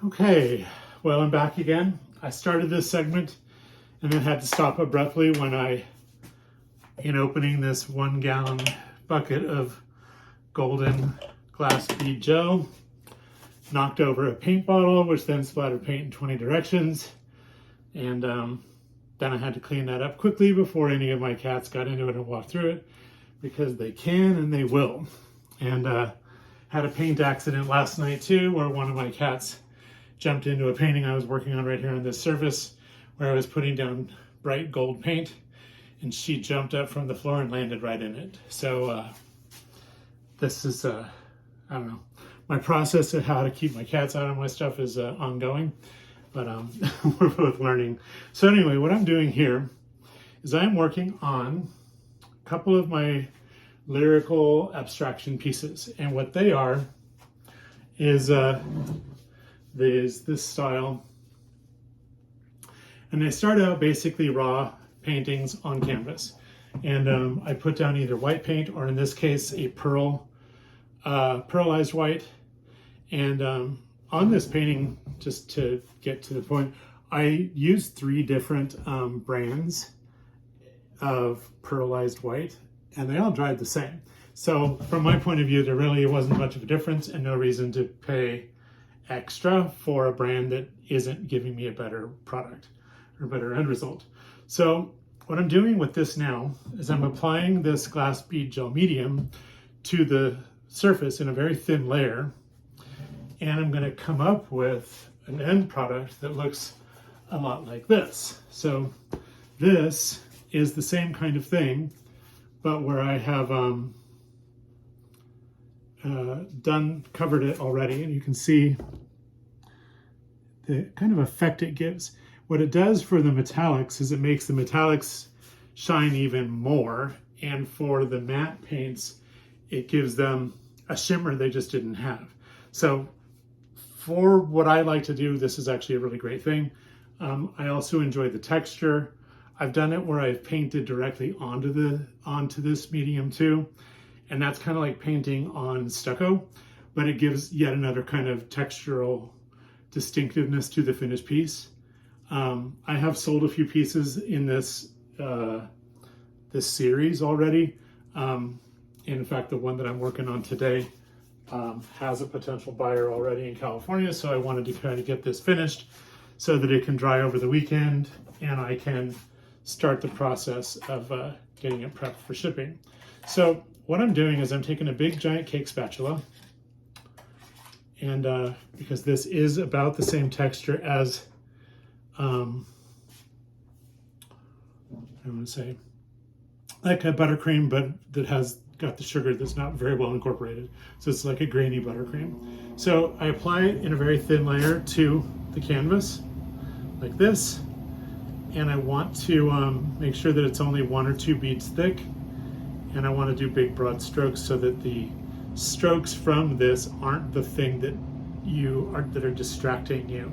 Okay, well, I'm back again. I started this segment and then had to stop abruptly when in opening this 1 gallon bucket of golden glass bead gel, knocked over a paint bottle, which then splattered paint in 20 directions. And then I had to clean that up quickly before any of my cats got into it and walked through it, because they can and they will. And had a paint accident last night too, where one of my cats jumped into a painting I was working on right here on this surface, where I was putting down bright gold paint, and she jumped up from the floor and landed right in it. So this is, I don't know, my process of how to keep my cats out of my stuff is ongoing, but we're both learning. So anyway, what I'm doing here is I'm working on a couple of my lyrical abstraction pieces, and what they are is this style, and they start out basically raw paintings on canvas, and I put down either white paint or in this case a pearlized white, and on this painting, just to get to the point, I used 3 different brands of pearlized white, and they all dried the same. So from my point of view, there really wasn't much of a difference and no reason to pay extra for a brand that isn't giving me a better product or better end result. So what I'm doing with this now is I'm applying this glass bead gel medium to the surface in a very thin layer, and I'm going to come up with an end product that looks a lot like this. So this is the same kind of thing, but where I have covered it already, and you can see the kind of effect it gives. What it does for the metallics is it makes the metallics shine even more, and for the matte paints, it gives them a shimmer they just didn't have. So for what I like to do, this is actually a really great thing. I also enjoy the texture. I've done it where I've painted directly onto this medium too, and that's kind of like painting on stucco, but it gives yet another kind of textural distinctiveness to the finished piece. I have sold a few pieces in this series already. In fact, the one that I'm working on today has a potential buyer already in California, so I wanted to kind of get this finished so that it can dry over the weekend and I can start the process of getting it prepped for shipping. So what I'm doing is I'm taking a big giant cake spatula, and because this is about the same texture as I want to say like a buttercream, but that has got the sugar that's not very well incorporated. So it's like a grainy buttercream. So I apply it in a very thin layer to the canvas like this, and I want to make sure that it's only 1 or 2 beads thick, and I want to do big broad strokes so that the strokes from this aren't the thing that are distracting you.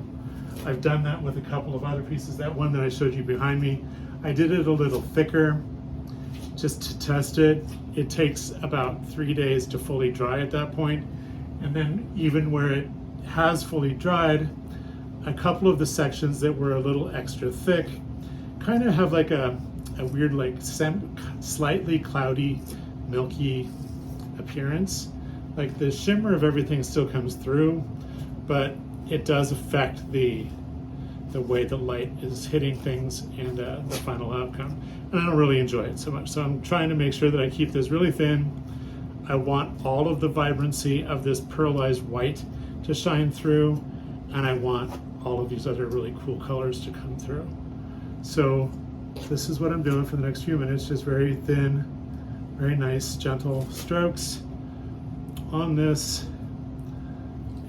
I've done that with a couple of other pieces. That one that I showed you behind me, I did it a little thicker just to test it. It takes about 3 days to fully dry at that point, and then even where it has fully dried, a couple of the sections that were a little extra thick kind of have like a weird, like slightly cloudy, milky appearance. Like the shimmer of everything still comes through, but it does affect the way the light is hitting things and the final outcome. And I don't really enjoy it so much. So I'm trying to make sure that I keep this really thin. I want all of the vibrancy of this pearlized white to shine through, and I want all of these other really cool colors to come through. So this is what I'm doing for the next few minutes, just very thin, very nice, gentle strokes on this.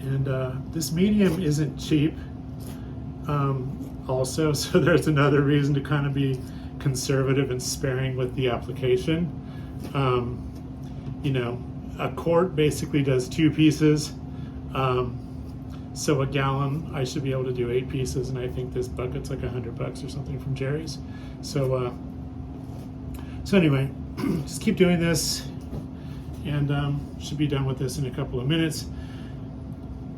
And this medium isn't cheap also, so there's another reason to kind of be conservative and sparing with the application. You know, a quart basically does 2 pieces. So a gallon, I should be able to do 8 pieces, and I think this bucket's like $100 or something from Jerry's. So anyway, just keep doing this, and should be done with this in a couple of minutes.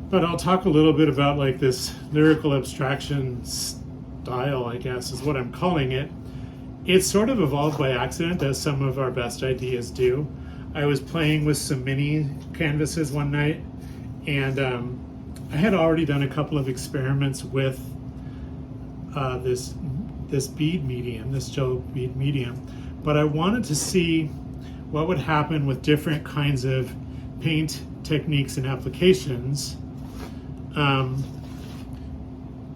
But I'll talk a little bit about like this lyrical abstraction style, I guess is what I'm calling it. It's sort of evolved by accident, as some of our best ideas do. I was playing with some mini canvases one night, and I had already done a couple of experiments with this bead medium, this gel bead medium, but I wanted to see what would happen with different kinds of paint techniques and applications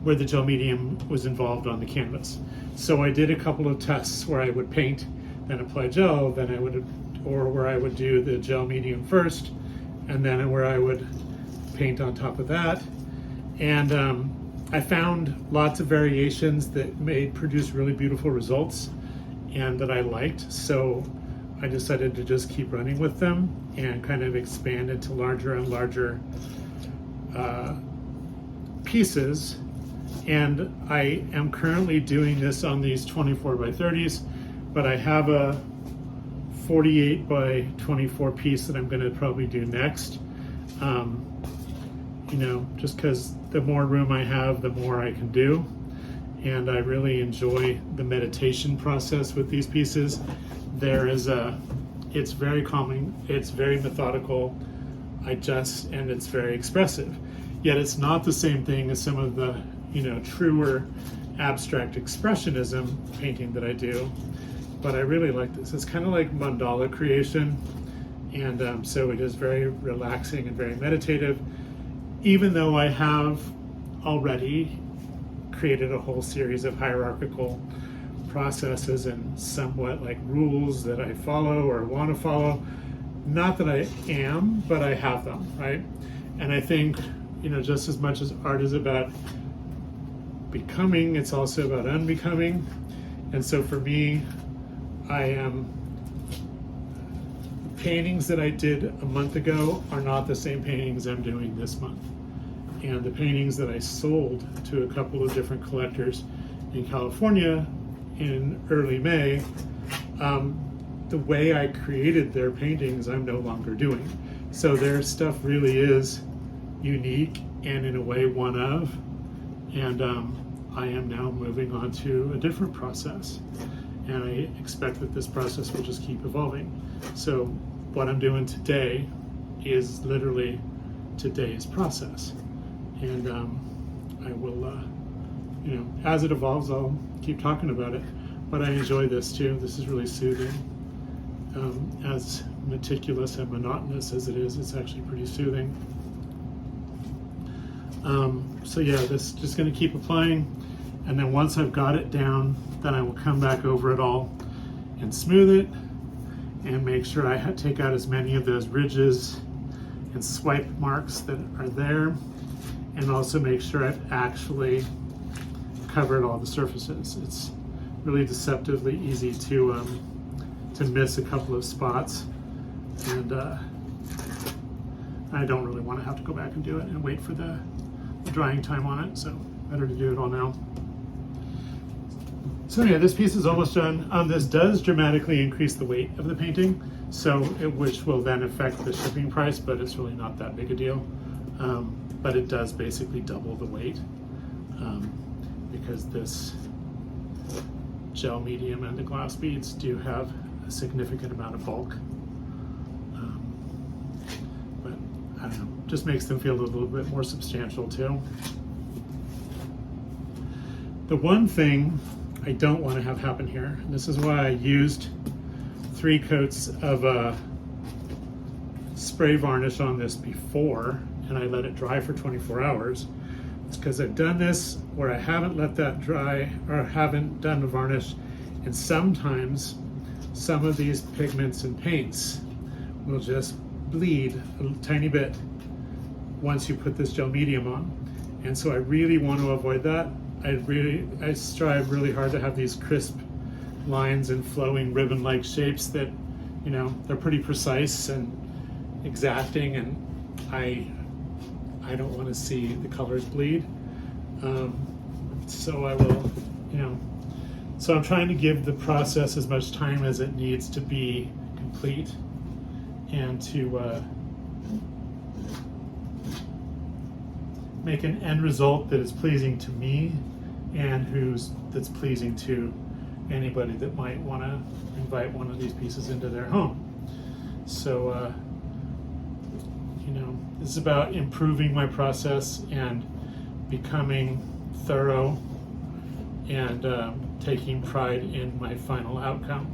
where the gel medium was involved on the canvas. So I did a couple of tests where I would paint, then apply gel, then I would, or where I would do the gel medium first, and then where I would paint on top of that. And I found lots of variations that produce really beautiful results and that I liked. So I decided to just keep running with them and kind of expand into larger and larger pieces. And I am currently doing this on these 24 by 30s, but I have a 48 by 24 piece that I'm going to probably do next. You know, just because the more room I have, the more I can do. And I really enjoy the meditation process with these pieces. It's very calming, it's very methodical, and it's very expressive. Yet it's not the same thing as some of the, truer abstract expressionism painting that I do. But I really like this. It's kind of like mandala creation. And so it is very relaxing and very meditative, even though I have already created a whole series of hierarchical processes and somewhat like rules that I follow or want to follow. Not that I am, but I have them, right? And I think, just as much as art is about becoming, it's also about unbecoming. And so for me, paintings that I did a month ago are not the same paintings I'm doing this month. And the paintings that I sold to a couple of different collectors in California in early May, the way I created their paintings, I'm no longer doing. So their stuff really is unique and in a way one of, and I am now moving on to a different process. And I expect that this process will just keep evolving. So what I'm doing today is literally today's process. And I will, as it evolves, I'll keep talking about it. But I enjoy this too. This is really soothing. As meticulous and monotonous as it is, it's actually pretty soothing. So yeah, this just going to keep applying. And then once I've got it down, then I will come back over it all and smooth it and make sure I take out as many of those ridges and swipe marks that are there, and also make sure I've actually covered all the surfaces. It's really deceptively easy to miss a couple of spots, and I don't really want to have to go back and do it and wait for the drying time on it, so better to do it all now. So yeah, this piece is almost done. This does dramatically increase the weight of the painting, which will then affect the shipping price, but it's really not that big a deal. But it does basically double the weight because this gel medium and the glass beads do have a significant amount of bulk. But I don't know, just makes them feel a little bit more substantial too. The one thing I don't want to have happen here, and this is why I used 3 coats of spray varnish on this before, and I let it dry for 24 hours. It's because I've done this where I haven't let that dry, or haven't done the varnish, and sometimes some of these pigments and paints will just bleed a tiny bit once you put this gel medium on. And so I really want to avoid that. I strive really hard to have these crisp lines and flowing ribbon-like shapes that, they're pretty precise and exacting, and I don't want to see the colors bleed. So I will, so I'm trying to give the process as much time as it needs to be complete, and to make an end result that is pleasing to me and that's pleasing to anybody that might want to invite one of these pieces into their home. So, this is about improving my process and becoming thorough and taking pride in my final outcome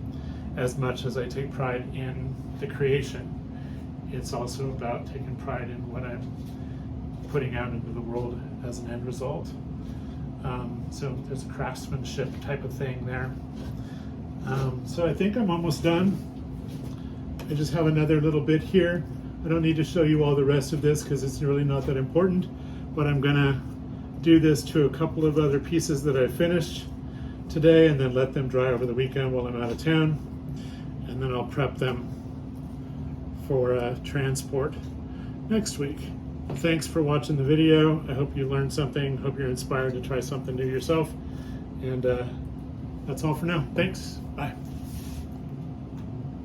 as much as I take pride in the creation. It's also about taking pride in what I'm putting out into the world as an end result. So there's a craftsmanship type of thing there. So I think I'm almost done. I just have another little bit here. I don't need to show you all the rest of this because it's really not that important, but I'm gonna do this to a couple of other pieces that I finished today and then let them dry over the weekend while I'm out of town, and then I'll prep them for transport next week. Thanks for watching the video. I hope you learned something. Hope you're inspired to try something new yourself. And that's all for now. Thanks. Bye.